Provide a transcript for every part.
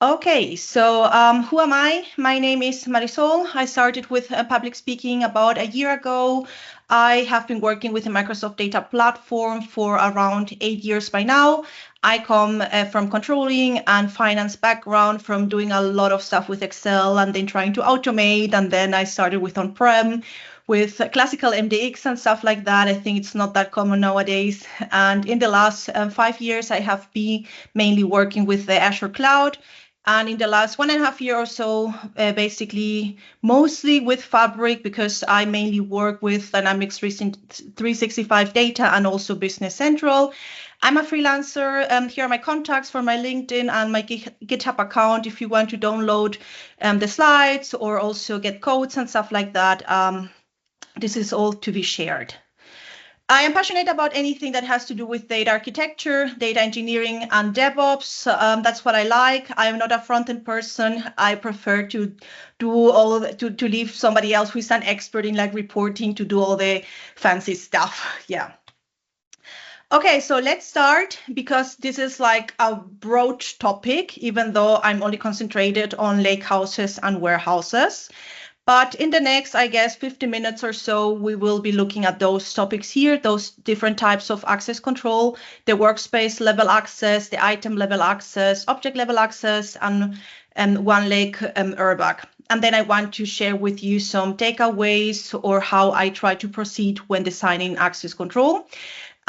Okay, so who am I? My name is Marisol. I started with public speaking about a year ago. I have been working with the Microsoft Data Platform for around 8 years by now. I come from controlling and finance background, from doing a lot of stuff with Excel and then trying to automate. And then I started with on-prem, with classical MDX and stuff like that. I think it's not that common nowadays. And in the last 5 years, I have been mainly working with the Azure Cloud. And in the last 1.5 years or so, basically mostly with Fabric, because I mainly work with Dynamics 365 data and also Business Central. I'm a freelancer. Here are my contacts for my LinkedIn and my GitHub account if you want to download the slides or also get codes and stuff like that. This is all to be shared. I am passionate about anything that has to do with data architecture, data engineering, and DevOps. That's what I like. I am not a front-end person. I prefer to to leave somebody else who is an expert in like reporting to do all the fancy stuff. Yeah. Okay, so let's start, because this is like a broad topic, even though I'm only concentrated on lakehouses and warehouses. But in the next, I guess, 50 minutes or so, we will be looking at those topics here, those different types of access control, the workspace level access, the item level access, object level access, and one lake airbag. And then I want to share with you some takeaways or how I try to proceed when designing access control.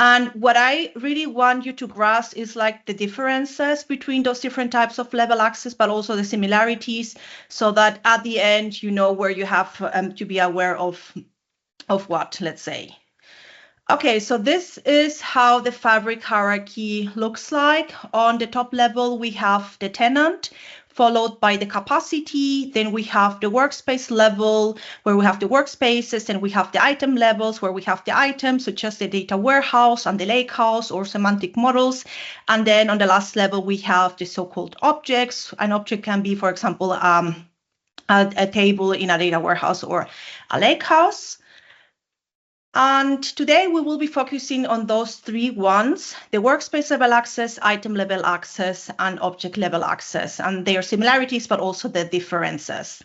And what I really want you to grasp is like the differences between those different types of level access, but also the similarities, so that at the end, you know where you have to be aware of what, let's say. Okay, so this is how the Fabric hierarchy looks like. On the top level, we have the tenant, followed by the capacity. Then we have the workspace level, where we have the workspaces. Then we have the item levels, where we have the items, such as the data warehouse and the lakehouse or semantic models. And then on the last level, we have the so-called objects. An object can be, for example, a table in a data warehouse or a lakehouse. And today we will be focusing on those three ones: the workspace level access, item level access, and object level access, and their similarities, but also the differences.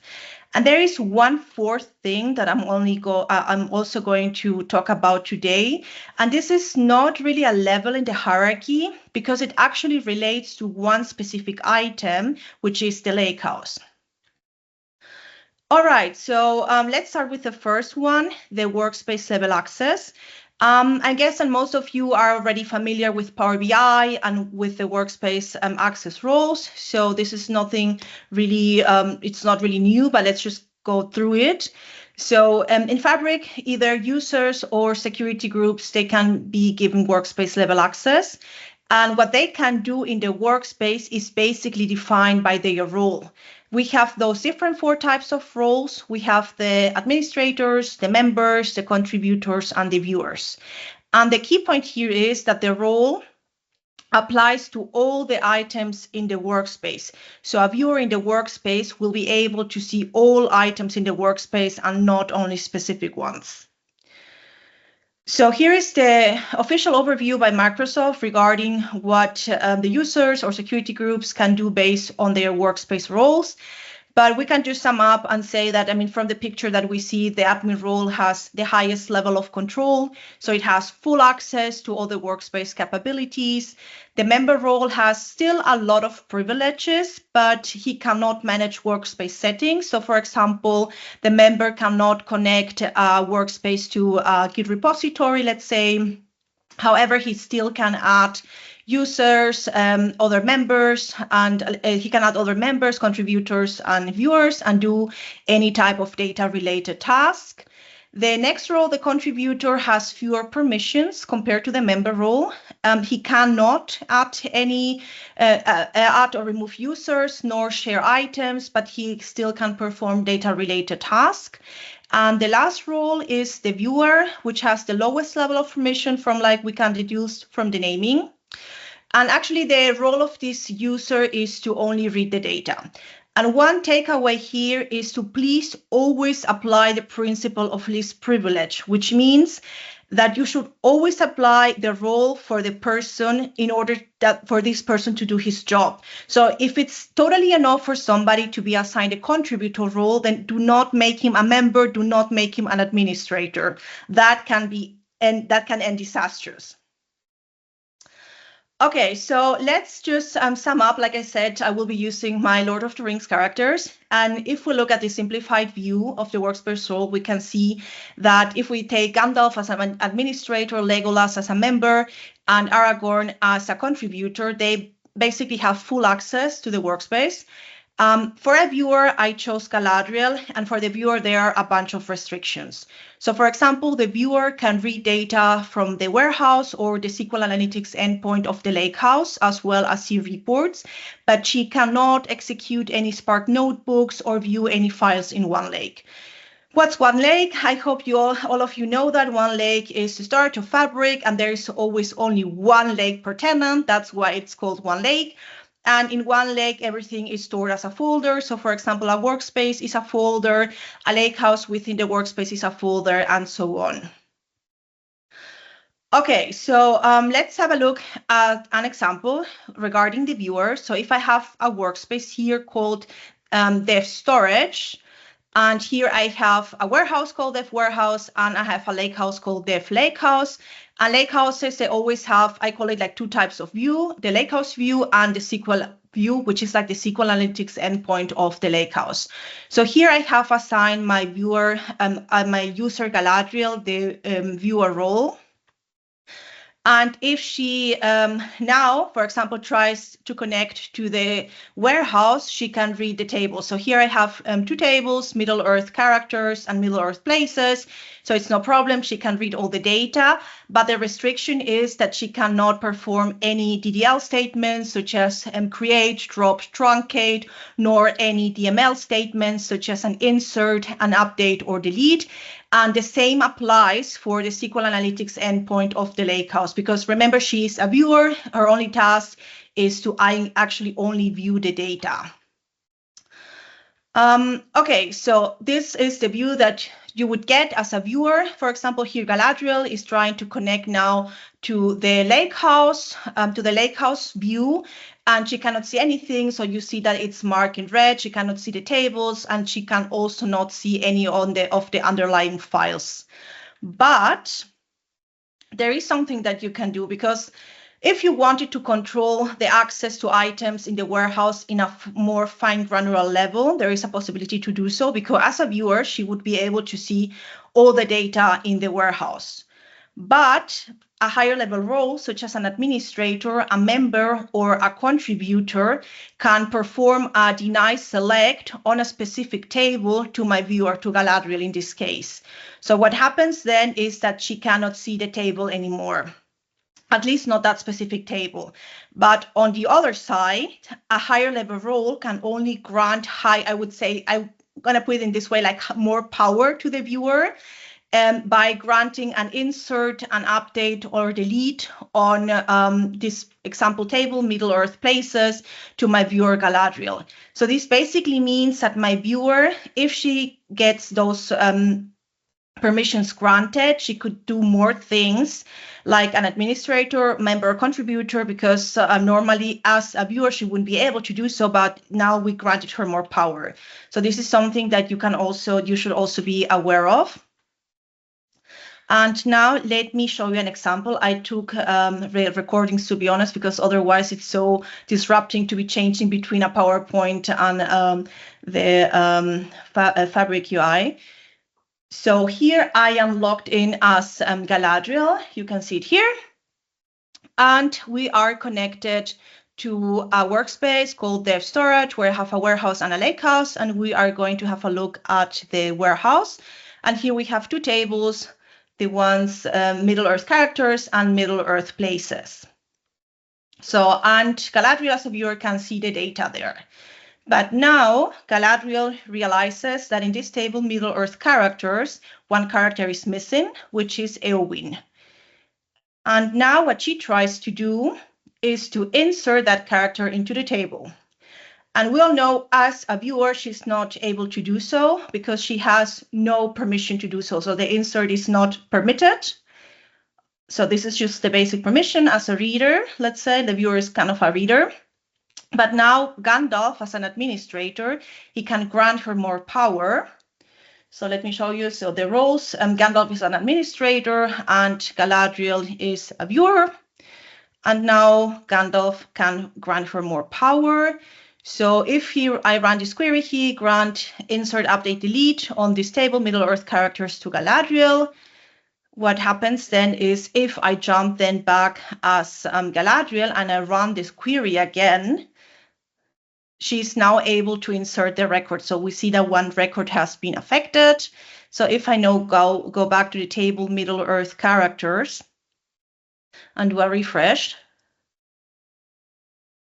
And there is one fourth thing that I'm also going to talk about today. And this is not really a level in the hierarchy, because it actually relates to one specific item, which is the lakehouse. All right, so let's start with the first one, the workspace level access. I guess that most of you are already familiar with Power BI and with the workspace access roles. So this is nothing really, it's not really new, but let's just go through it. So in Fabric, either users or security groups, they can be given workspace level access. And what they can do in the workspace is basically defined by their role. We have those different 4 types of roles. We have the administrators, the members, the contributors, and the viewers. And the key point here is that the role applies to all the items in the workspace. So a viewer in the workspace will be able to see all items in the workspace and not only specific ones. So here is the official overview by Microsoft regarding what the users or security groups can do based on their workspace roles. But we can just sum up and say that, I mean, from the picture that we see, the admin role has the highest level of control. So it has full access to all the workspace capabilities. The member role has still a lot of privileges, but he cannot manage workspace settings. So for example, the member cannot connect a workspace to a Git repository, let's say. However, he still can add users, other members, and he can add other members, contributors, and viewers, and do any type of data-related task. The next role, the contributor, has fewer permissions compared to the member role. He cannot add or remove users, nor share items, but he still can perform data-related tasks. And the last role is the viewer, which has the lowest level of permission from, like, we can deduce from the naming. And actually, the role of this user is to only read the data. And one takeaway here is to please always apply the principle of least privilege, which means that you should always apply the role for the person in order for this person to do his job. So if it's totally enough for somebody to be assigned a contributor role, then do not make him a member, do not make him an administrator. That can end disastrous. Okay, so let's just sum up. Like I said, I will be using my Lord of the Rings characters. And if we look at the simplified view of the workspace role, we can see that if we take Gandalf as an administrator, Legolas as a member, and Aragorn as a contributor, they basically have full access to the workspace. For a viewer, I chose Galadriel, and for the viewer, there are a bunch of restrictions. So for example, the viewer can read data from the warehouse or the SQL Analytics endpoint of the lakehouse, as well as see reports, but she cannot execute any Spark notebooks or view any files in OneLake. What's OneLake? I hope all of you know that OneLake is the start of Fabric, and there is always only one lake per tenant. That's why it's called OneLake. And in OneLake, everything is stored as a folder. So for example, a workspace is a folder, a lakehouse within the workspace is a folder, and so on. Okay, so let's have a look at an example regarding the viewer. So if I have a workspace here called dev storage, and here I have a warehouse called dev warehouse, and I have a lakehouse called dev lakehouse. And lakehouses, they always have, I call it like two types of view, the lakehouse view and the SQL view, which is like the SQL Analytics endpoint of the lakehouse. So here I have assigned my viewer, my user Galadriel, the viewer role. And if she now, for example, tries to connect to the warehouse, she can read the table. So here I have two tables, Middle-earth characters and Middle-earth places. So it's no problem. She can read all the data, but the restriction is that she cannot perform any DDL statements such as create, drop, truncate, nor any DML statements such as an insert, an update, or delete. And the same applies for the SQL Analytics endpoint of the lakehouse, because remember, she's a viewer. Her only task is to actually only view the data. Okay, so this is the view that you would get as a viewer. For example, here Galadriel is trying to connect now to the lakehouse view, and she cannot see anything. So you see that it's marked in red. She cannot see the tables, and she can also not see any of the underlying files. But there is something that you can do, because if you wanted to control the access to items in the warehouse in a more fine granular level, there is a possibility to do so, because as a viewer, she would be able to see all the data in the warehouse. But a higher level role, such as an administrator, a member, or a contributor, can perform a deny select on a specific table to my viewer, to Galadriel in this case. So what happens then is that she cannot see the table anymore. At least not that specific table. But on the other side, a higher level role can only grant I would say, I'm going to put it in this way, like more power to the viewer by granting an insert, an update, or delete on this example table, Middle-earth places, to my viewer Galadriel. So this basically means that my viewer, if she gets those permissions granted, she could do more things like an administrator, member, or contributor, because normally as a viewer, she wouldn't be able to do so, but now we granted her more power. So this is something that you should also be aware of. And now let me show you an example. I took recordings, to be honest, because otherwise it's so disrupting to be changing between a PowerPoint and the Fabric UI. So here I am logged in as Galadriel. You can see it here. And we are connected to a workspace called Dev Storage, where I have a warehouse and a lakehouse. And we are going to have a look at the warehouse. And here we have two tables, the ones Middle-earth characters and Middle-earth places. So, and Galadriel as a viewer can see the data there. But now Galadriel realizes that in this table, Middle-earth characters, one character is missing, which is Eowyn. And now what she tries to do is to insert that character into the table. And we all know as a viewer, she's not able to do so because she has no permission to do so. So the insert is not permitted. So this is just the basic permission as a reader. Let's say the viewer is kind of a reader. But now Gandalf, as an administrator, he can grant her more power. So let me show you. So the roles, Gandalf is an administrator and Galadriel is a viewer. And now Gandalf can grant her more power. So if here I run this query here, grant insert update delete on this table Middle-earth characters to Galadriel. What happens then is if I jump then back as Galadriel and I run this query again, she's now able to insert the record. So we see that one record has been affected. So if I now go back to the table Middle-earth characters and do a refresh,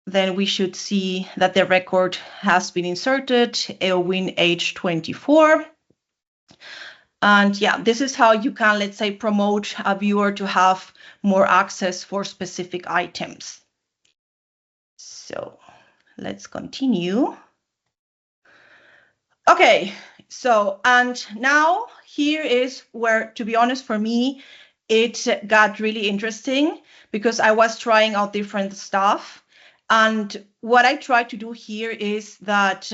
then we should see that the record has been inserted, Eowyn age 24. And yeah, this is how you can, let's say, promote a viewer to have more access for specific items. So let's continue. Okay, so and now here is where, to be honest, for me, it got really interesting because I was trying out different stuff. And what I tried to do here is that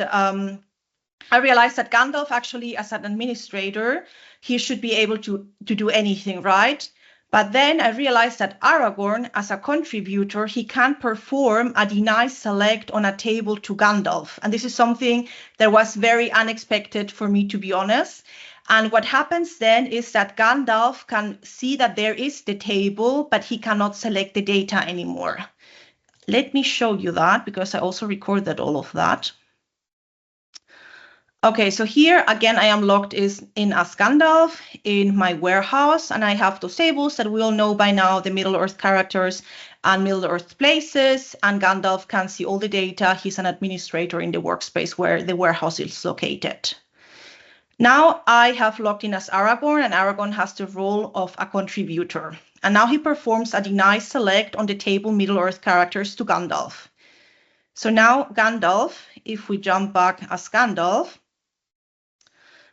I realized that Gandalf actually, as an administrator, he should be able to do anything, right? But then I realized that Aragorn, as a contributor, he can perform a deny select on a table to Gandalf. And this is something that was very unexpected for me, to be honest. And what happens then is that Gandalf can see that there is the table, but he cannot select the data anymore. Let me show you that because I also recorded all of that. Okay, so here again, I am logged in as Gandalf in my warehouse, and I have those tables that we all know by now, the Middle-earth characters and Middle-earth places, and Gandalf can see all the data. He's an administrator in the workspace where the warehouse is located. Now I have logged in as Aragorn, and Aragorn has the role of a contributor. And now he performs a deny select on the table Middle-earth characters to Gandalf. So now Gandalf, if we jump back as Gandalf,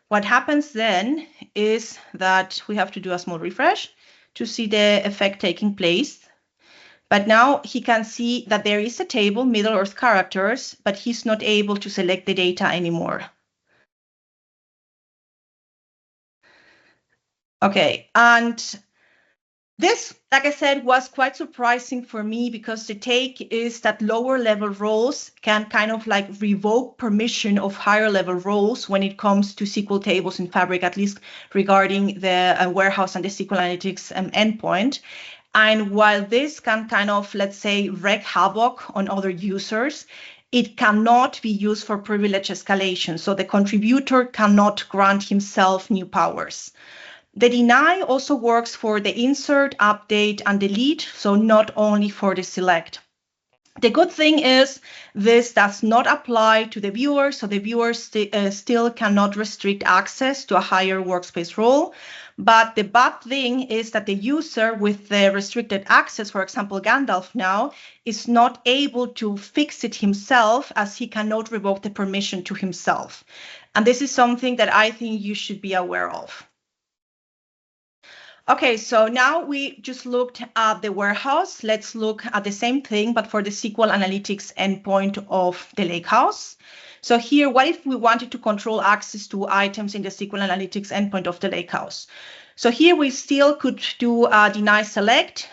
what happens then is that we have to do a small refresh to see the effect taking place. But now he can see that there is a table, Middle-earth characters, but he's not able to select the data anymore. Okay, and this, like I said, was quite surprising for me because the take is that lower level roles can kind of like revoke permission of higher level roles when it comes to SQL tables in Fabric, at least regarding the warehouse and the SQL Analytics endpoint. And while this can kind of, let's say, wreak havoc on other users, it cannot be used for privilege escalation. So the contributor cannot grant himself new powers. The deny also works for the insert, update, and delete, so not only for the select. The good thing is this does not apply to the viewer, so the viewer still cannot restrict access to a higher workspace role. But the bad thing is that the user with the restricted access, for example, Gandalf now, is not able to fix it himself as he cannot revoke the permission to himself. And this is something that I think you should be aware of. Okay, so now we just looked at the warehouse. Let's look at the same thing, but for the SQL Analytics endpoint of the Lakehouse. So here, what if we wanted to control access to items in the SQL Analytics endpoint of the Lakehouse? So here we still could do a deny select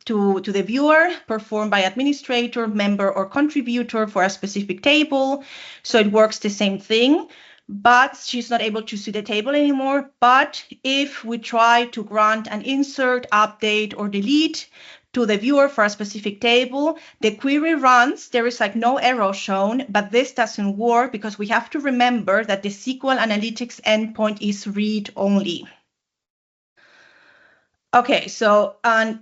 to the viewer performed by administrator, member, or contributor for a specific table. So it works the same thing. But she's not able to see the table anymore. But if we try to grant an insert, update, or delete to the viewer for a specific table, the query runs, there is like no error shown, but this doesn't work because we have to remember that the SQL Analytics endpoint is read only. Okay, so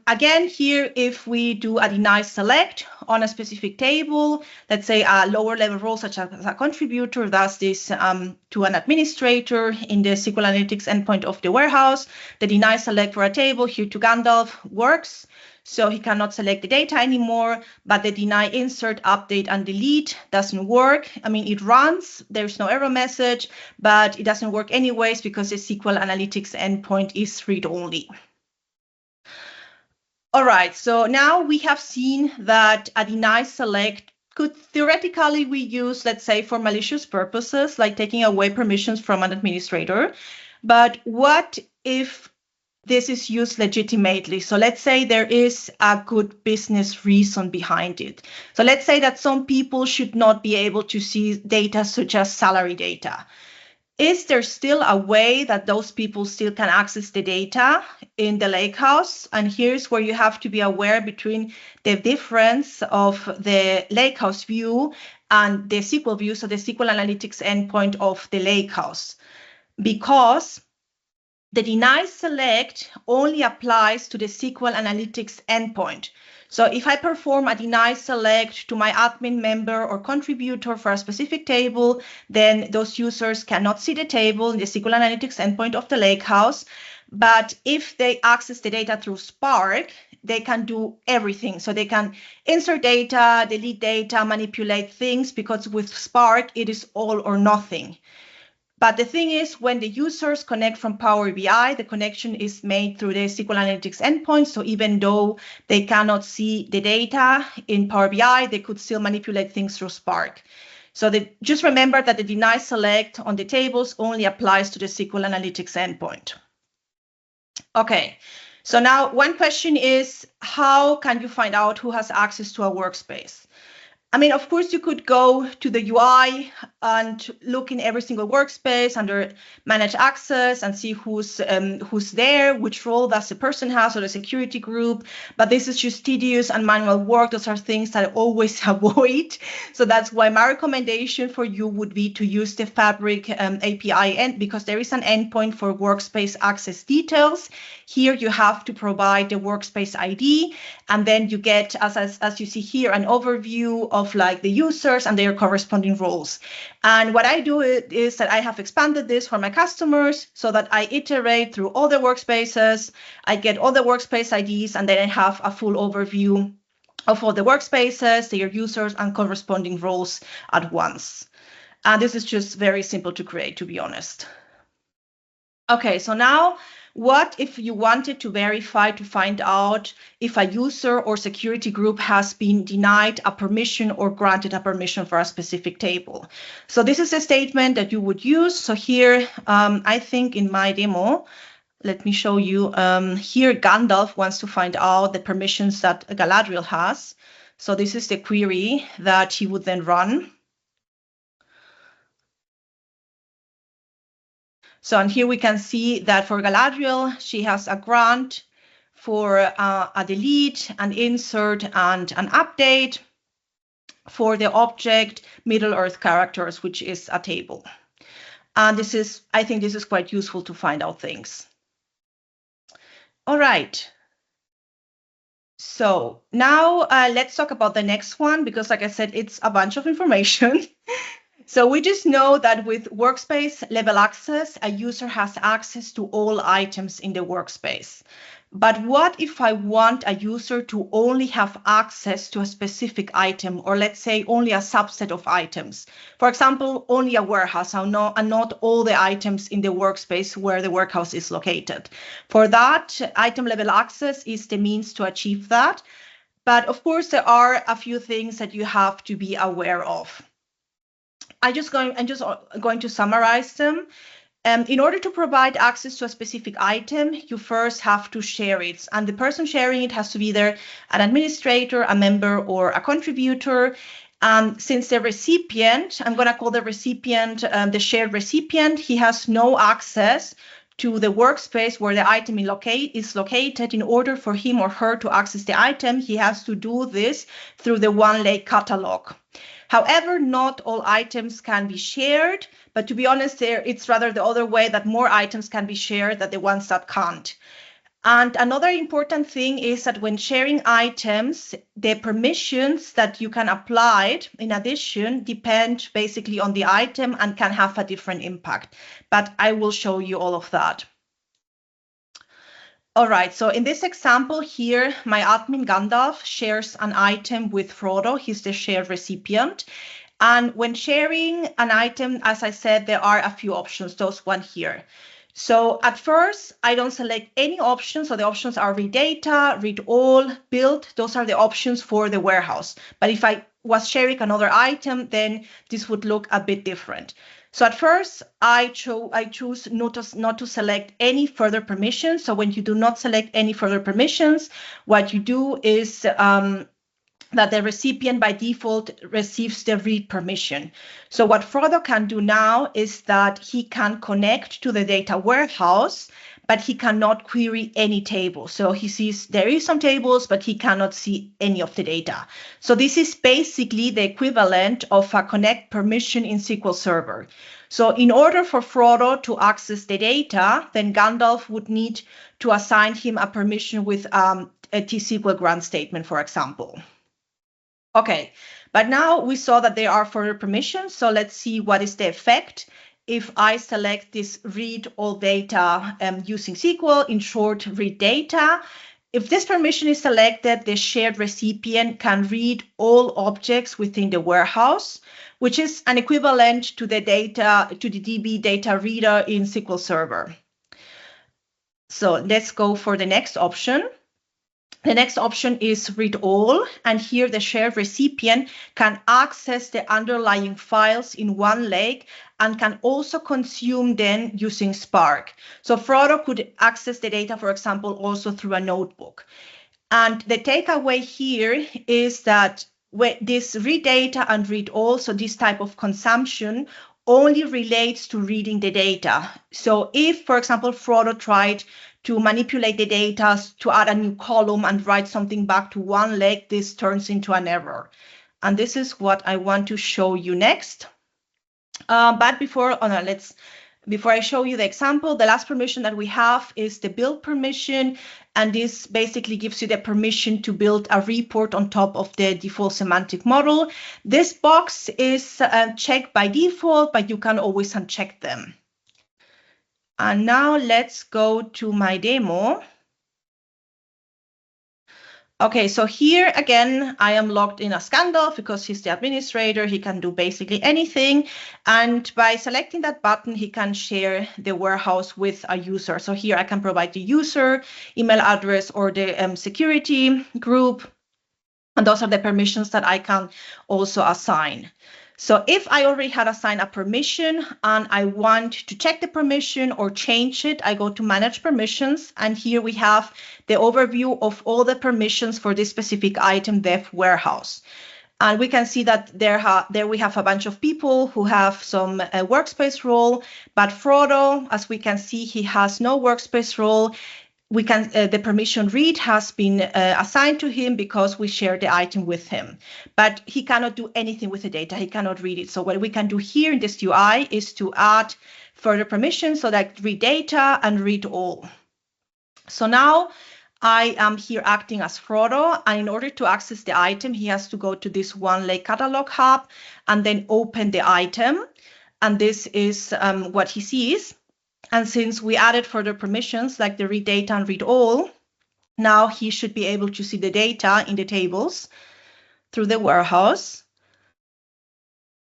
again here, if we do a deny select on a specific table, let's say a lower level role such as a contributor does this to an administrator in the SQL Analytics endpoint of the warehouse, the deny select for a table here to Gandalf works. So he cannot select the data anymore, but the deny insert, update, and delete doesn't work. I mean, it runs, there's no error message, but it doesn't work anyways because the SQL Analytics endpoint is read only. All right, so now we have seen that a deny select could theoretically be used, let's say, for malicious purposes, like taking away permissions from an administrator. But what if this is used legitimately? So let's say there is a good business reason behind it. So let's say that some people should not be able to see data such as salary data. Is there still a way that those people still can access the data in the lakehouse? And here's where you have to be aware between the difference of the lakehouse view and the SQL view, so the SQL Analytics endpoint of the lakehouse, because the deny select only applies to the SQL Analytics endpoint. So if I perform a deny select to my admin member or contributor for a specific table, then those users cannot see the table in the SQL Analytics endpoint of the lakehouse. But if they access the data through Spark, they can do everything. So they can insert data, delete data, manipulate things, because with Spark, it is all or nothing. But the thing is, when the users connect from Power BI, the connection is made through the SQL Analytics endpoint. So even though they cannot see the data in Power BI, they could still manipulate things through Spark. So just remember that the deny select on the tables only applies to the SQL Analytics endpoint. Okay, so now one question is, how can you find out who has access to a workspace? I mean, of course, you could go to the UI and look in every single workspace under manage access and see who's there, which role does the person has or the security group. But this is just tedious and manual work. Those are things that I always avoid. So that's why my recommendation for you would be to use the Fabric API because there is an endpoint for workspace access details. Here you have to provide the workspace ID, and then you get, as you see here, an overview of like the users and their corresponding roles. And what I do is that I have expanded this for my customers so that I iterate through all the workspaces, I get all the workspace IDs, and then I have a full overview of all the workspaces, their users, and corresponding roles at once. And this is just very simple to create, to be honest. Okay, so now, what if you wanted to verify to find out if a user or security group has been denied a permission or granted a permission for a specific table? So this is a statement that you would use. So here, I think in my demo, let me show you. Here, Gandalf wants to find out the permissions that Galadriel has. So this is the query that he would then run. So, and here we can see that for Galadriel, she has a grant for a delete, an insert, and an update for the object Middle-earth characters, which is a table. And this is, I think this is quite useful to find out things. All right. So now let's talk about the next one, because like I said, it's a bunch of information. So we just know that with workspace level access, a user has access to all items in the workspace. But what if I want a user to only have access to a specific item, or let's say only a subset of items? For example, only a warehouse and not all the items in the workspace where the warehouse is located. For that, item level access is the means to achieve that. But of course, there are a few things that you have to be aware of. I'm just going to summarize them. In order to provide access to a specific item, you first have to share it. And the person sharing it has to be either an administrator, a member, or a contributor. Since the recipient, I'm going to call the recipient the shared recipient, he has no access to the workspace where the item is located. In order for him or her to access the item, he has to do this through the OneLake catalog. However, not all items can be shared, but to be honest, it's rather the other way, that more items can be shared than the ones that can't. And another important thing is that when sharing items, the permissions that you can apply in addition depend basically on the item and can have a different impact. But I will show you all of that. All right, so in this example here, my admin Gandalf shares an item with Frodo. He's the shared recipient. And when sharing an item, as I said, there are a few options, those one here. So at first, I don't select any options. So the options are read data, read all, build. Those are the options for the warehouse. But if I was sharing another item, then this would look a bit different. So at first, I choose not to select any further permissions. So when you do not select any further permissions, what you do is that the recipient by default receives the read permission. So what Frodo can do now is that he can connect to the data warehouse, but he cannot query any table. So he sees there is some tables, but he cannot see any of the data. So this is basically the equivalent of a connect permission in SQL Server. So in order for Frodo to access the data, then Gandalf would need to assign him a permission with a T-SQL grant statement, for example. Okay, but now we saw that there are further permissions. So let's see what is the effect if I select this read all data using SQL, in short, read data. If this permission is selected, the shared recipient can read all objects within the warehouse, which is an equivalent to the DB data reader in SQL Server. So let's go for the next option. The next option is read all, and here the shared recipient can access the underlying files in one lake and can also consume them using Spark. So Frodo could access the data, for example, also through a notebook. And the takeaway here is that this read data and read all, so this type of consumption, only relates to reading the data. So if, for example, Frodo tried to manipulate the data to add a new column and write something back to one leg, this turns into an error. And this is what I want to show you next. But before I show you the example, the last permission that we have is the build permission. And this basically gives you the permission to build a report on top of the default semantic model. This box is checked by default, but you can always uncheck them. And now let's go to my demo. Okay, so here again, I am logged in as Gandalf because he's the administrator. He can do basically anything. And by selecting that button, he can share the warehouse with a user. So here I can provide the user, email address, or the security group. And those are the permissions that I can also assign. So if I already had assigned a permission and I want to check the permission or change it, I go to manage permissions. And here we have the overview of all the permissions for this specific item, dev warehouse. And we can see that there we have a bunch of people who have some workspace role, but Frodo, as we can see, he has no workspace role. We can the permission read has been assigned to him because we share the item with him, but he cannot do anything with the data. He cannot read it. So what we can do here in this UI is to add further permissions, so that read data and read all. So now I am here acting as Frodo, and in order to access the item, he has to go to this One Lake Catalog Hub and then open the item. And this is what he sees. And since we added further permissions like the read data and read all, now he should be able to see the data in the tables through the warehouse.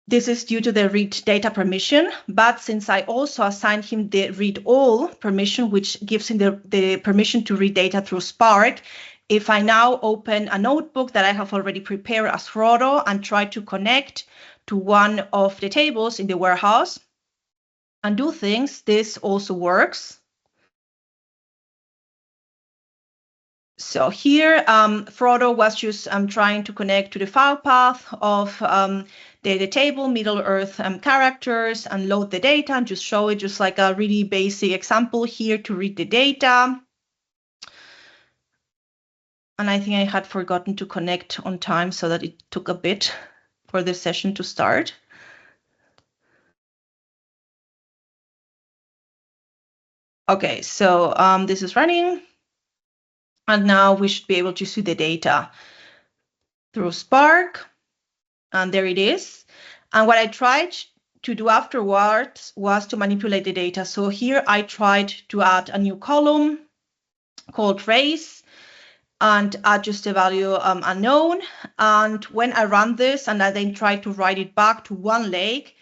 This is due to the read data permission, but since I also assigned him the read all permission, which gives him the permission to read data through Spark, if I now open a notebook that I have already prepared as Frodo and try to connect to one of the tables in the warehouse, and do things, this also works. So here, Frodo was just trying to connect to the file path of the table, Middle-earth characters, and load the data, and just show it just like a really basic example here to read the data. And I think I had forgotten to connect on time, so that it took a bit for the session to start. Okay, so this is running. And now we should be able to see the data through Spark. And there it is. And what I tried to do afterwards was to manipulate the data. So here I tried to add a new column called race and add just the value unknown. And when I run this and I then try to write it back to one lake,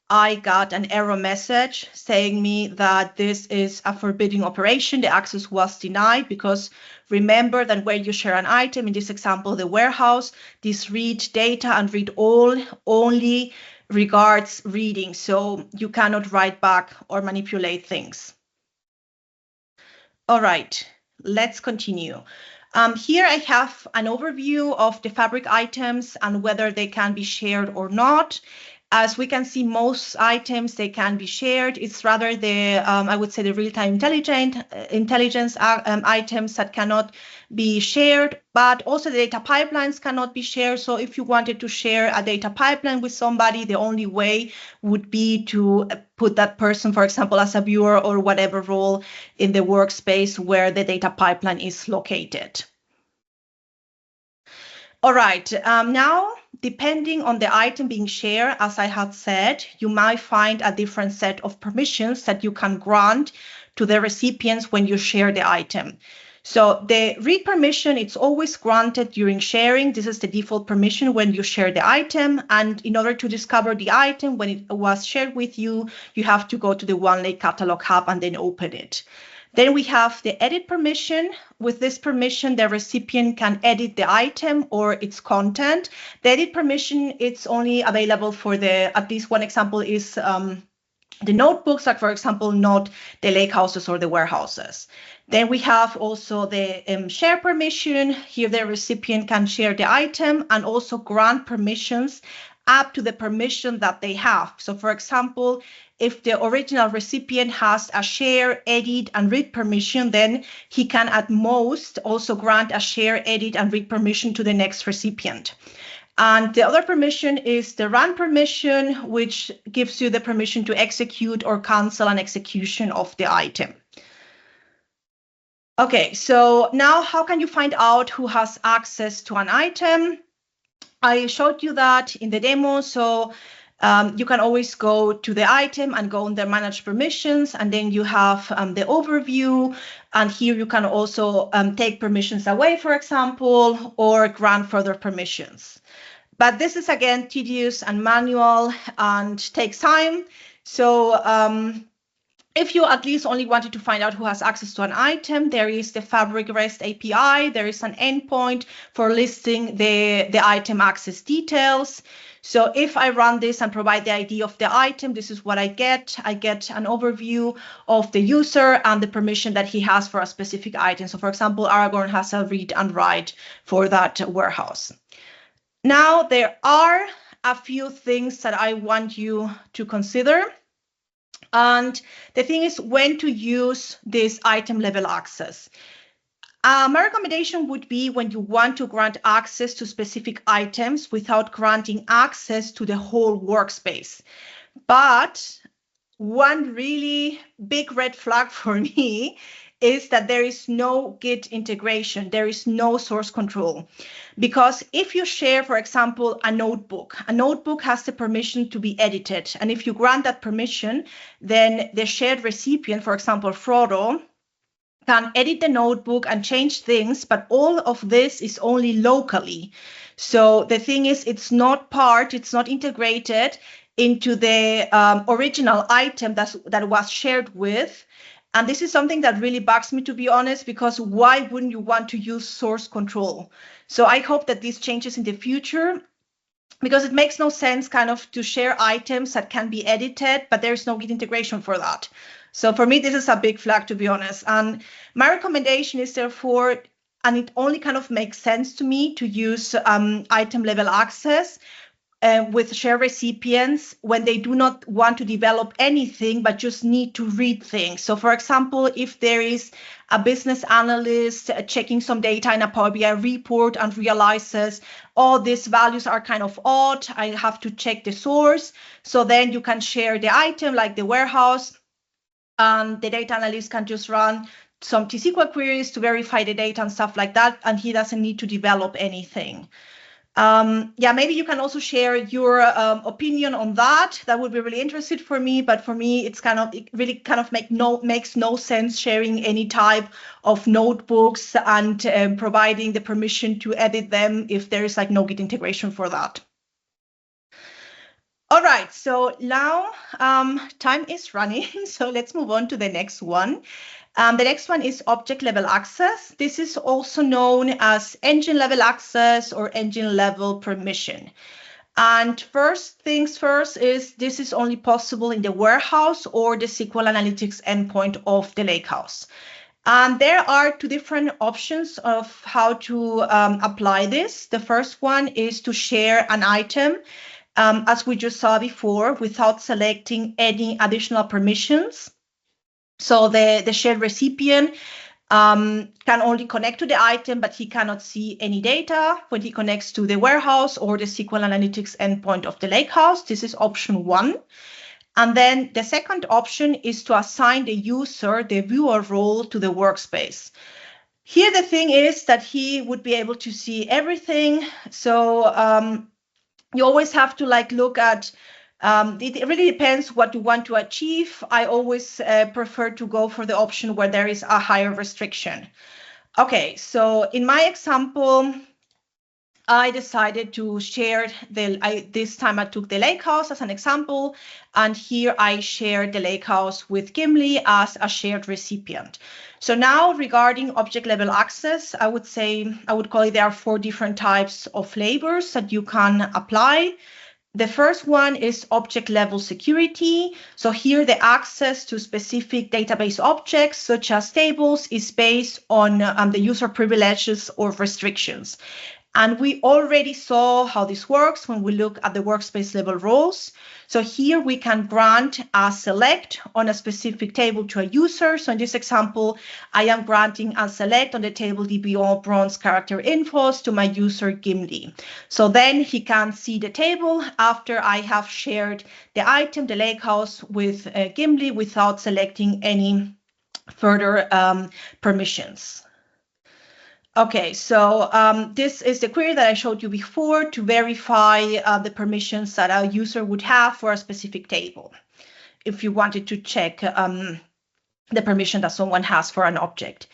I got an error message saying me that this is a forbidden operation. The access was denied because remember that when you share an item, in this example, the warehouse, this read data and read all only regards reading. So you cannot write back or manipulate things. All right, let's continue. Here I have an overview of the fabric items and whether they can be shared or not. As we can see, most items, they can be shared. It's rather the, I would say, the real-time intelligence items that cannot be shared, but also the data pipelines cannot be shared. So if you wanted to share a data pipeline with somebody, the only way would be to put that person, for example, as a viewer or whatever role in the workspace where the data pipeline is located. All right, now, depending on the item being shared, as I had said, you might find a different set of permissions that you can grant to the recipients when you share the item. So the read permission, it's always granted during sharing. This is the default permission when you share the item. And in order to discover the item when it was shared with you, you have to go to the OneLake Catalog Hub and then open it. Then we have the edit permission. With this permission, the recipient can edit the item or its content. The edit permission, it's only available for the, at least one example is the notebooks, like for example, not the lake houses or the warehouses. Then we have also the share permission. Here the recipient can share the item and also grant permissions up to the permission that they have. So for example, if the original recipient has a share, edit, and read permission, then he can at most also grant a share, edit, and read permission to the next recipient. And the other permission is the run permission, which gives you the permission to execute or cancel an execution of the item. Okay, so now how can you find out who has access to an item? I showed you that in the demo. So you can always go to the item and go under manage permissions, and then you have the overview. And here you can also take permissions away, for example, or grant further permissions. But this is, again, tedious and manual and takes time. So if you at least only wanted to find out who has access to an item, there is the Fabric REST API. There is an endpoint for listing the item access details. So if I run this and provide the ID of the item, this is what I get. I get an overview of the user and the permission that he has for a specific item. So for example, Aragorn has a read and write for that warehouse. Now, there are a few things that I want you to consider. And the thing is when to use this item level access. My recommendation would be when you want to grant access to specific items without granting access to the whole workspace. But one really big red flag for me is that there is no Git integration. There is no source control. Because if you share, for example, a notebook has the permission to be edited. And if you grant that permission, then the shared recipient, for example, Frodo, can edit the notebook and change things, but all of this is only locally. So the thing is, it's not integrated into the original item that was shared with. And this is something that really bugs me, to be honest, because why wouldn't you want to use source control? So I hope that this changes in the future, because it makes no sense kind of to share items that can be edited, but there's no Git integration for that. So for me, this is a big flag, to be honest. And my recommendation is therefore, and it only kind of makes sense to me to use item level access with share recipients when they do not want to develop anything, but just need to read things. So for example, if there is a business analyst checking some data in a Power BI report and realizes, oh, these values are kind of odd, I have to check the source. So then you can share the item like the warehouse, and the data analyst can just run some T-SQL queries to verify the data and stuff like that, and he doesn't need to develop anything. Yeah, maybe you can also share your opinion on that. That would be really interesting for me. But for me, it really makes no sense sharing any type of notebooks and providing the permission to edit them if there is like no Git integration for that. All right, so now time is running, so let's move on to the next one. The next one is object level access. This is also known as engine level access or engine level permission. And first things first is this is only possible in the warehouse or the SQL Analytics endpoint of the Lakehouse. And there are two different options of how to apply this. The first one is to share an item, as we just saw before, without selecting any additional permissions. So the shared recipient can only connect to the item, but he cannot see any data when he connects to the warehouse or the SQL Analytics endpoint of the Lakehouse. This is option one. And then the second option is to assign the user the viewer role to the workspace. Here, the thing is that he would be able to see everything. So you always have to look at, it really depends what you want to achieve. I always prefer to go for the option where there is a higher restriction. Okay, so in my example, I decided to share this time I took the Lakehouse as an example, and here I shared the Lakehouse with Gimli as a shared recipient. So now regarding object level access, I would call it there are 4 different types of flavors that you can apply. The first one is object level security. So here the access to specific database objects such as tables is based on the user privileges or restrictions. And we already saw how this works when we look at the workspace level roles. So here we can grant a select on a specific table to a user. So in this example, I am granting a select on the table DBO bronze character infos to my user Gimli. So then he can see the table after I have shared the item, the Lakehouse, with Gimli without selecting any further permissions. Okay, so this is the query that I showed you before to verify the permissions that a user would have for a specific table, if you wanted to check the permission that someone has for an object.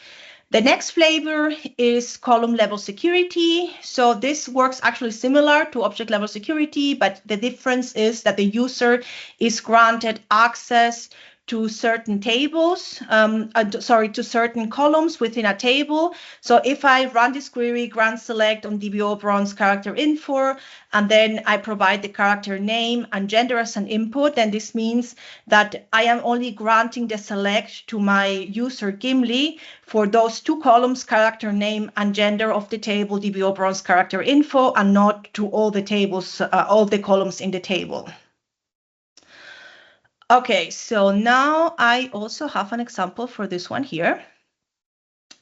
The next flavor is column level security. So this works actually similar to object level security, but the difference is that the user is granted access to certain tables, to certain columns within a table. So if I run this query, grant select on DBO bronze character info, and then I provide the character name and gender as an input, then this means that I am only granting the select to my user Gimli for those 2 columns, character name and gender of the table DBO bronze character info, and not to all the tables, all the columns in the table. Okay, so now I also have an example for this one here.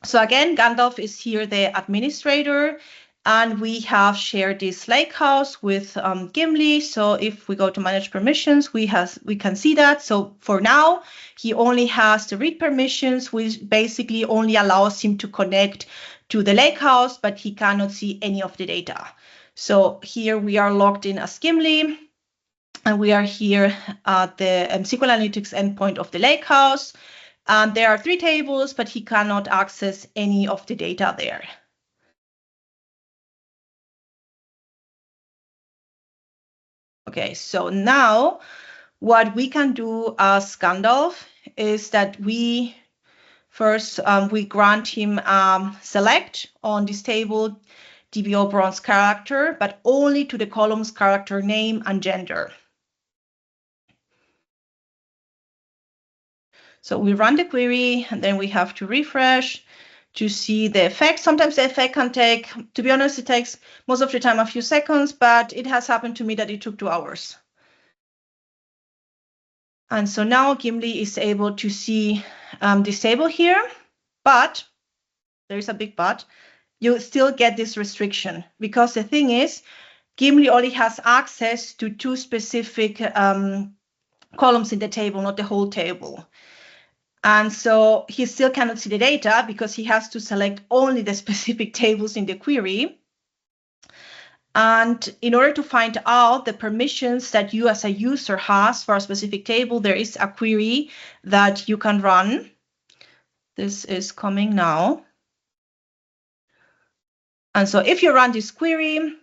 So again, Gandalf is here the administrator, and we have shared this Lakehouse with Gimli. So if we go to manage permissions, we can see that. So for now, he only has the read permissions, which basically only allows him to connect to the Lakehouse, but he cannot see any of the data. So here we are logged in as Gimli. And we are here at the SQL Analytics endpoint of the Lakehouse. And there are 3 tables, but he cannot access any of the data there. Okay, so now what we can do as Gandalf is that we first we grant him select on this table DBO bronze character, but only to the columns character name and gender. So we run the query, and then we have to refresh to see the effect. Sometimes the effect can take, to be honest, it takes most of the time a few seconds, but it has happened to me that it took 2 hours. And so now Gimli is able to see this table here, but there is a big but. You still get this restriction, because the thing is, Gimli only has access to 2 specific columns in the table, not the whole table. And so he still cannot see the data because he has to select only the specific tables in the query. And in order to find out the permissions that you as a user has for a specific table, there is a query that you can run. This is coming now. And so if you run this query,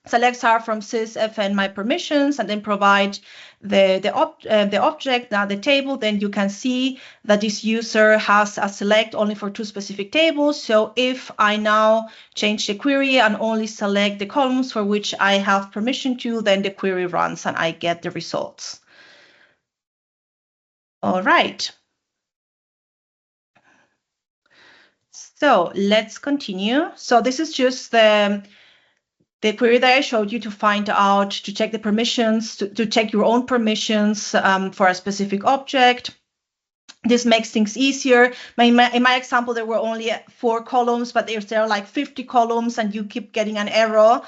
select star from sys fn my permissions, and then provide the object, the table, then you can see that this user has a select only for 2 specific tables. So if I now change the query and only select the columns for which I have permission to, then the query runs and I get the results. All right. So let's continue. So this is just the query that I showed you to find out, to check the permissions, to check your own permissions for a specific object. This makes things easier. In my example, there were only 4 columns, but if there are like 50 columns and you keep getting an error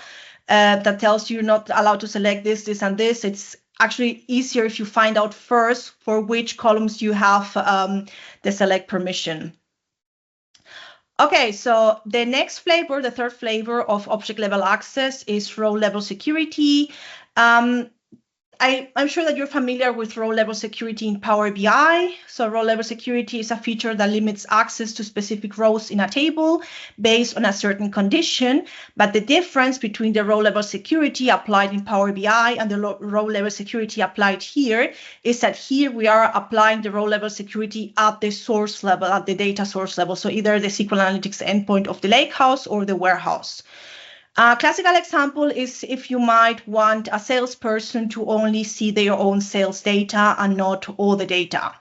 that tells you you're not allowed to select this, this, and this, it's actually easier if you find out first for which columns you have the select permission. Okay, so the next flavor, the third flavor of object level access is row level security. I'm sure that you're familiar with row level security in Power BI. So row level security is a feature that limits access to specific rows in a table based on a certain condition. But the difference between the row level security applied in Power BI and the row level security applied here is that here we are applying the row level security at the source level, at the data source level. So either the SQL Analytics endpoint of the lakehouse or the warehouse. A classical example is if you might want a salesperson to only see their own sales data and not all the data.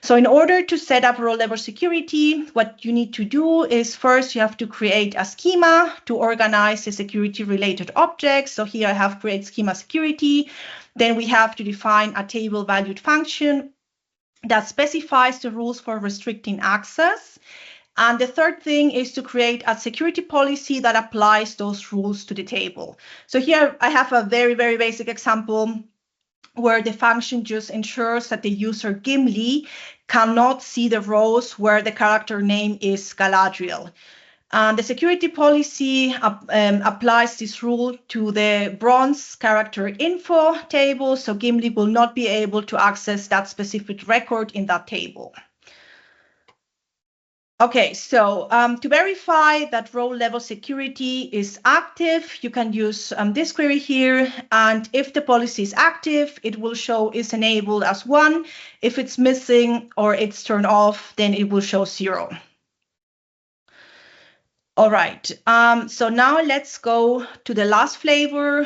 So in order to set up row level security, what you need to do is first you have to create a schema to organize the security related objects. So here I have create schema security. Then we have to define a table valued function that specifies the rules for restricting access. And the third thing is to create a security policy that applies those rules to the table. So here I have a very, very basic example where the function just ensures that the user Gimli cannot see the rows where the character name is Galadriel. The security policy applies this rule to the bronze character info table, so Gimli will not be able to access that specific record in that table. Okay, so to verify that row level security is active, you can use this query here. And if the policy is active, it will show is enabled as 1. If it's missing or it's turned off, then it will show 0. All right, so now let's go to the last flavor,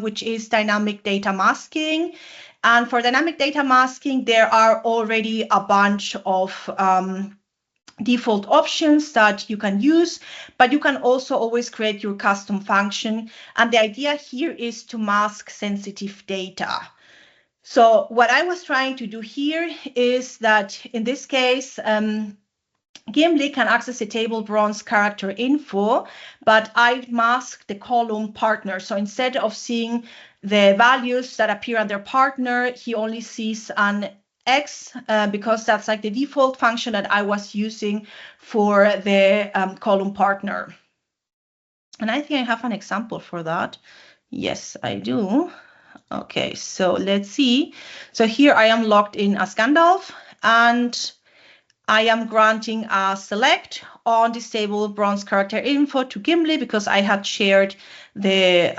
which is dynamic data masking. And for dynamic data masking, there are already a bunch of default options that you can use, but you can also always create your custom function. And the idea here is to mask sensitive data. So what I was trying to do here is that in this case, Gimli can access the table bronze character info, but I mask the column partner. So instead of seeing the values that appear under partner, he only sees an X because that's like the default function that I was using for the column partner. And I think I have an example for that. Yes, I do. Okay, so let's see. So here I am logged in as Gandalf, and I am granting a select on this table bronze character info to Gimli because I had shared the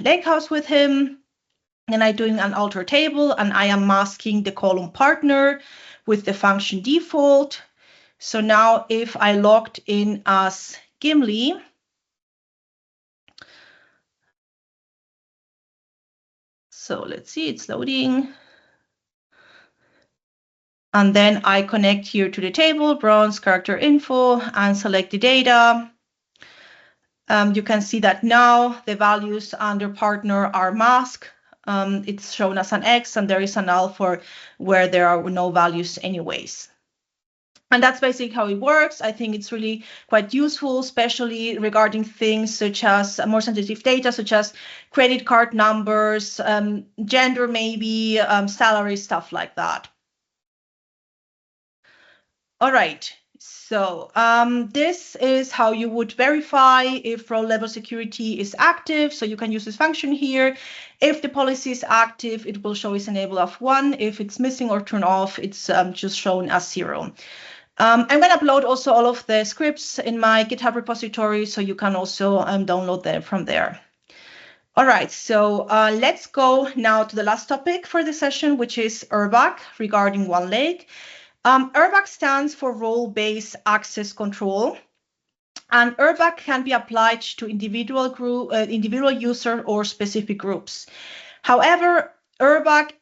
lakehouse with him. Then I'm doing an alter table and I am masking the column partner with the function default. So now if I logged in as Gimli, so let's see, it's loading. And then I connect here to the table, bronze character info, and select the data. You can see that now the values under partner are masked. It's shown as an X and there is a null for where there are no values anyways. And that's basically how it works. I think it's really quite useful, especially regarding things such as more sensitive data, such as credit card numbers, gender maybe, salary, stuff like that. All right. So this is how you would verify if row level security is active. So you can use this function here. If the policy is active, it will show is enabled of 1. If it's missing or turned off, it's just shown as 0. I'm going to upload also all of the scripts in my GitHub repository, so you can also download them from there. All right, so let's go now to the last topic for the session, which is RBAC regarding OneLake. RBAC stands for Role-Based Access Control, and RBAC can be applied to individual user or specific groups. However, RBAC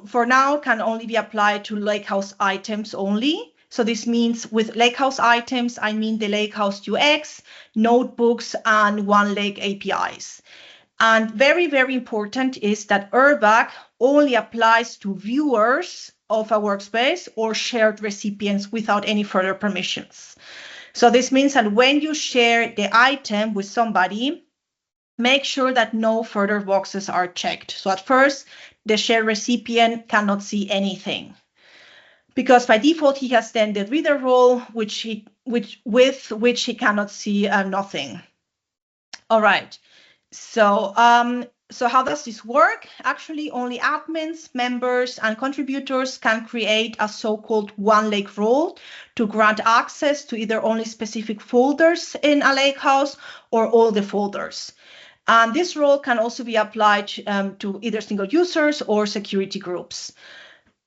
for now can only be applied to Lakehouse items only. So this means with Lakehouse items, I mean the Lakehouse UX, notebooks, and OneLake APIs. And very, very important is that RBAC only applies to viewers of a workspace or shared recipients without any further permissions. So this means that when you share the item with somebody, make sure that no further boxes are checked. So at first, the shared recipient cannot see anything, because by default he has then the reader role, with which he cannot see nothing. All right. So how does this work? Actually, only admins, members, and contributors can create a so-called OneLake role to grant access to either only specific folders in a Lakehouse or all the folders. And this role can also be applied to either single users or security groups.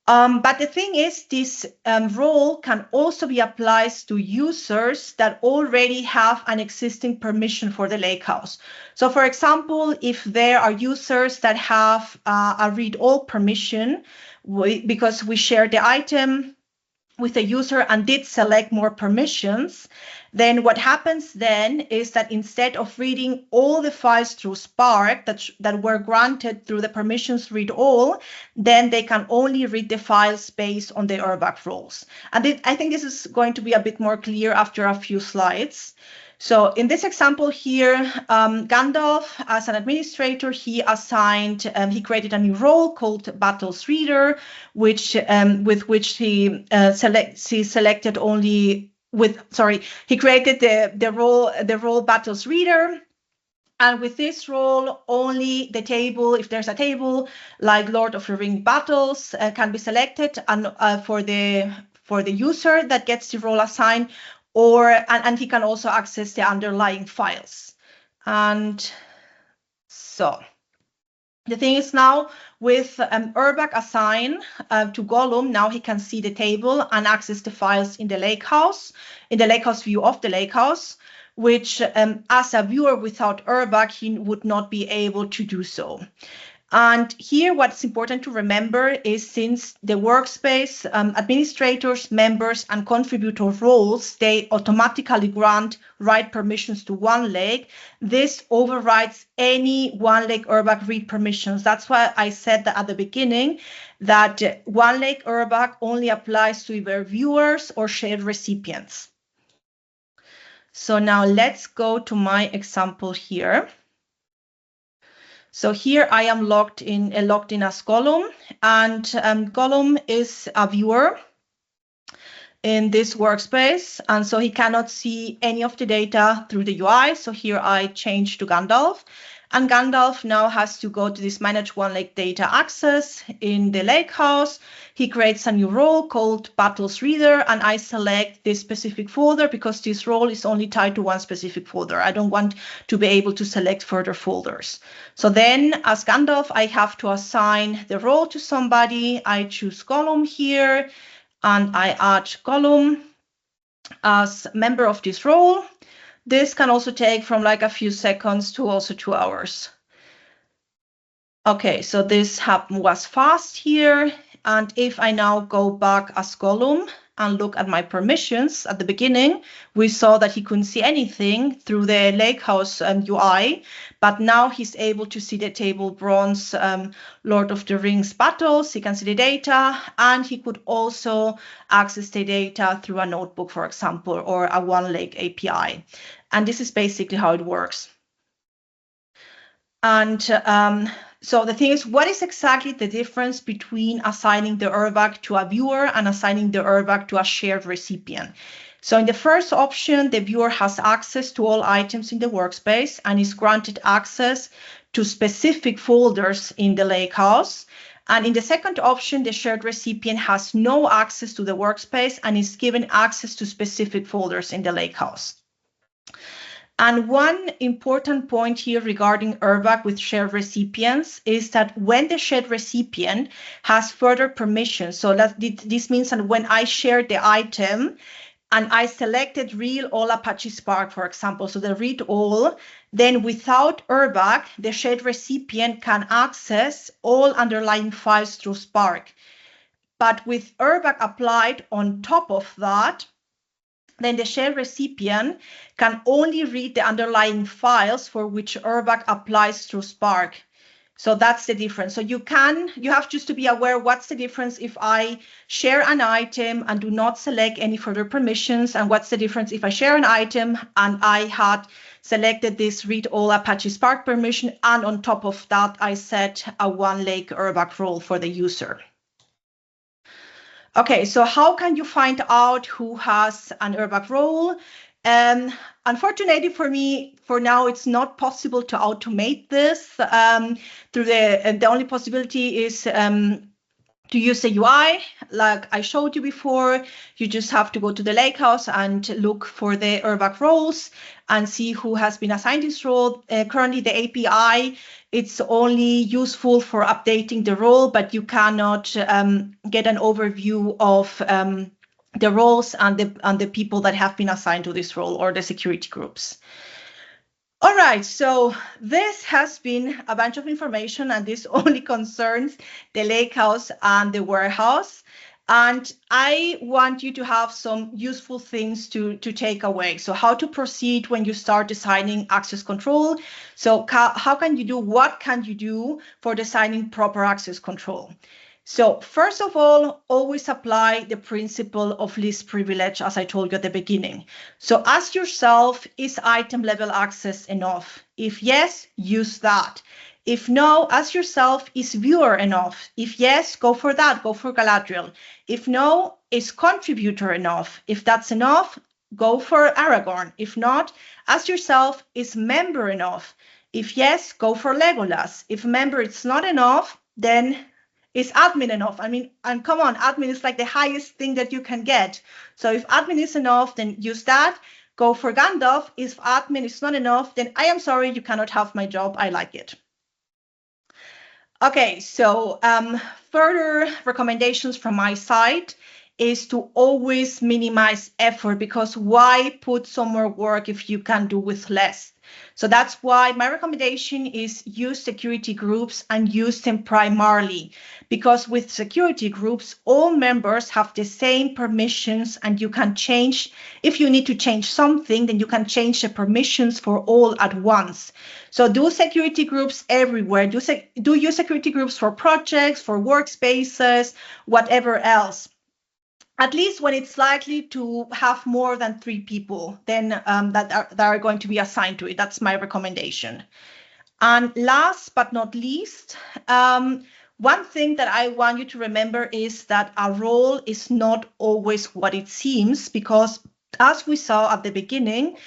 But the thing is, this role can also be applied to users that already have an existing permission for the Lakehouse. So for example, if there are users that have a read-all permission, because we share the item with the user and did select more permissions, then what happens then is that instead of reading all the files through Spark that were granted through the permissions read all, then they can only read the files based on the RBAC roles. And I think this is going to be a bit more clear after a few slides. So in this example here, Gandalf, as an administrator, he created a new role called Battles Reader, with which he selected only he created the role Battles Reader. And with this role, only the table, if there's a table like Lord of the Ring Battles, can be selected, and for the user that gets the role assigned, and he can also access the underlying files. And so the thing is now with RBAC assigned to Gollum, now he can see the table and access the files in the Lakehouse view of the Lakehouse, which as a viewer without RBAC, he would not be able to do so. And here, what's important to remember is, since the workspace administrators, members, and contributor roles, they automatically grant write permissions to OneLake, this overrides any OneLake RBAC read permissions. That's why I said that at the beginning, that OneLake RBAC only applies to either viewers or shared recipients. So now let's go to my example here. So here I am logged in as Gollum, and Gollum is a viewer in this workspace, and so he cannot see any of the data through the UI. So here I change to Gandalf, and Gandalf now has to go to this Manage OneLake Data Access in the Lakehouse. He creates a new role called Battles Reader, and I select this specific folder because this role is only tied to one specific folder. I don't want to be able to select further folders. So then, as Gandalf, I have to assign the role to somebody. I choose Gollum here, and I add Gollum as member of this role. This can also take from like a few seconds to also 2 hours. Okay, so this was fast here. And if I now go back as Gollum and look at my permissions at the beginning, we saw that he couldn't see anything through the Lakehouse UI, but now he's able to see the table Bronze Lord of the Rings Battles. He can see the data, and he could also access the data through a notebook, for example, or a OneLake API. And this is basically how it works. And so the thing is, what is exactly the difference between assigning the RBAC to a viewer and assigning the RBAC to a shared recipient? So in the first option, the viewer has access to all items in the workspace and is granted access to specific folders in the Lakehouse. And in the second option, the shared recipient has no access to the workspace and is given access to specific folders in the Lakehouse. And one important point here regarding URBAC with shared recipients is that when the shared recipient has further permissions, so this means that when I share the item and I selected read all Apache Spark, for example, so the read all, then without URBAC, the shared recipient can access all underlying files through Spark. But with URBAC applied on top of that, then the shared recipient can only read the underlying files for which URBAC applies through Spark. So that's the difference. So you have just to be aware what's the difference if I share an item and do not select any further permissions, and what's the difference if I share an item and I had selected this read all Apache Spark permission, and on top of that I set a one-leg URBAC role for the user. Okay, so how can you find out who has an URBAC role? Unfortunately for me, for now, it's not possible to automate this. Through the only possibility is to use the UI, like I showed you before. You just have to go to the lakehouse and look for the URBAC roles and see who has been assigned this role. Currently, the API, it's only useful for updating the role, but you cannot get an overview of the roles and the people that have been assigned to this role, or the security groups. All right, so this has been a bunch of information, and this only concerns the lakehouse and the warehouse. And I want you to have some useful things to take away. So how to proceed when you start designing access control. So how can you do, what can you do for designing proper access control? So first of all, always apply the principle of least privilege, as I told you at the beginning. So ask yourself, is item level access enough? If yes, use that. If no, ask yourself, is viewer enough? If yes, go for that, go for Galadriel. If no, is contributor enough? If that's enough, go for Aragorn. If not, ask yourself, is member enough? If yes, go for Legolas. If member is not enough, then is admin enough? I mean, and come on, admin is like the highest thing that you can get. So if admin is enough, then use that. Go for Gandalf. If admin is not enough, then I am sorry, you cannot have my job. I like it. Okay, so further recommendations from my side is to always minimize effort, because why put some more work if you can do with less? So that's why my recommendation is use security groups, and use them primarily, because with security groups, all members have the same permissions, and you can change, if you need to change something, then you can change the permissions for all at once. So do security groups everywhere. Do use security groups for projects, for workspaces, whatever else. At least when it's likely to have more than 3 people, then that are going to be assigned to it. That's my recommendation. And last but not least, one thing that I want you to remember is that a role is not always what it seems, because as we saw at the beginning,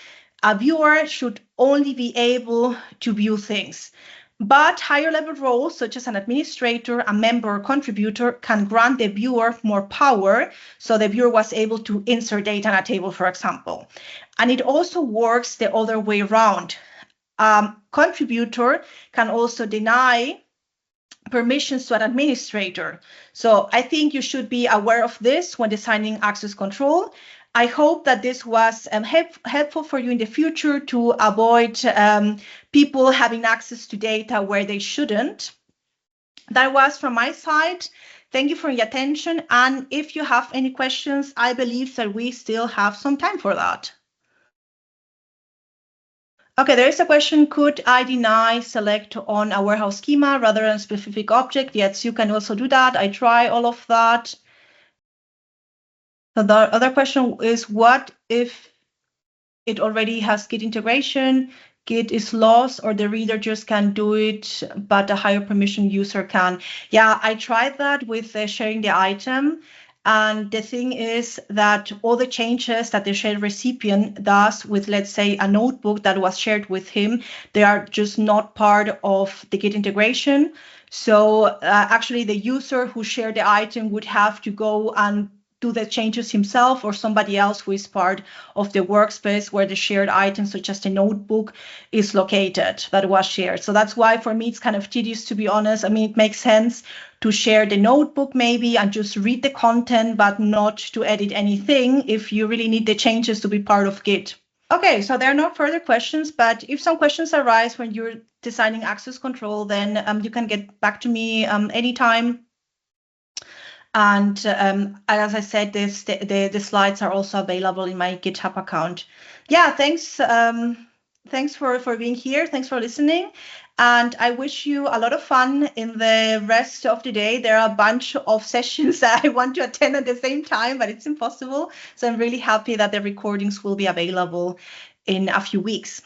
a viewer should only be able to view things. But higher level roles, such as an administrator, a member, or contributor, can grant the viewer more power. So the viewer was able to insert data in a table, for example. And it also works the other way around. Contributor can also deny permissions to an administrator. So I think you should be aware of this when designing access control. I hope that this was helpful for you in the future to avoid people having access to data where they shouldn't. That was from my side. Thank you for your attention. And if you have any questions, I believe that we still have some time for that. Okay, there is a question, could I deny select on a warehouse schema rather than a specific object? Yes, you can also do that. I try all of that. The other question is, what if it already has Git integration, Git is lost, or the reader just can't do it, but a higher permission user can? Yeah, I tried that with sharing the item. And the thing is that all the changes that the shared recipient does with, let's say, a notebook that was shared with him, they are just not part of the Git integration. So actually, the user who shared the item would have to go and do the changes himself or somebody else who is part of the workspace where the shared items, such as the notebook, is located that was shared. So that's why for me it's kind of tedious, to be honest. I mean, it makes sense to share the notebook maybe and just read the content, but not to edit anything if you really need the changes to be part of Git. Okay, so there are no further questions, but if some questions arise when you're designing access control, then you can get back to me anytime. And as I said, the slides are also available in my GitHub account. Yeah, thanks. Thanks for being here. Thanks for listening. And I wish you a lot of fun in the rest of the day. There are a bunch of sessions that I want to attend at the same time, but it's impossible. So I'm really happy that the recordings will be available in a few weeks.